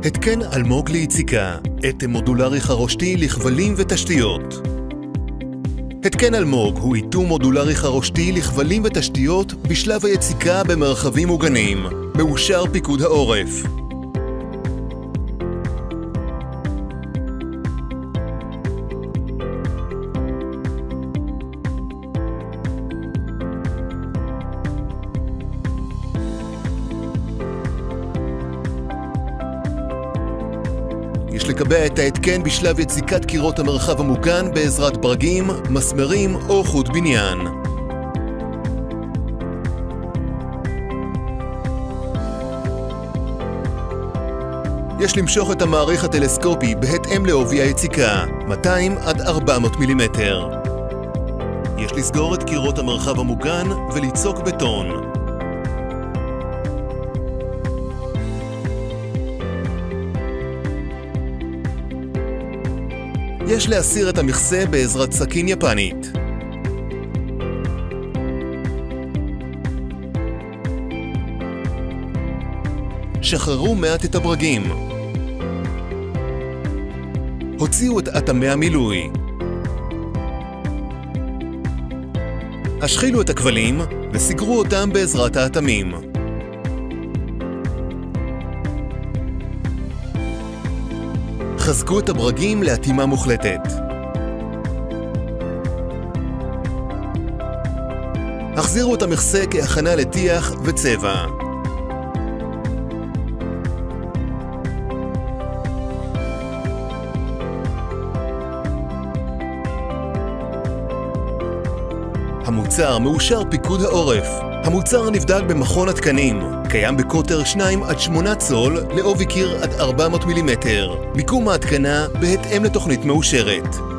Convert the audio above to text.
התקן אלמוג ליציקה, אטם מודולרי חרושתי לכבלים ותשתיות. התקן אלמוג הוא איתום מודולרי חרושתי לכבלים ותשתיות בשלב היציקה במרחבים מוגנים, מאושר פיקוד העורף. יש לקבע את ההתקן בשלב יציקת קירות המרחב המוגן בעזרת ברגים, מסמרים או חוט בניין. יש למשוך את המעריך הטלסקופי בהתאם לעובי היציקה, 200 עד 400 מילימטר. יש לסגור את קירות המרחב המוגן וליצוק בטון. יש להסיר את המכסה בעזרת סכין יפנית. שחררו מעט את הברגים. הוציאו את אטמי המילוי. השחילו את הכבלים וסיגרו אותם בעזרת האטמים. חזקו את הברגים לאטימה מוחלטת. החזירו את המכסה כהכנה לטיח וצבע. המוצר מאושר פיקוד העורף. המוצר נבדק במכון התקנים. קיים בקוטר 2 עד 8 צול לעובי קיר עד 400 מילימטר. מיקום ההתקנה בהתאם לתוכנית מאושרת.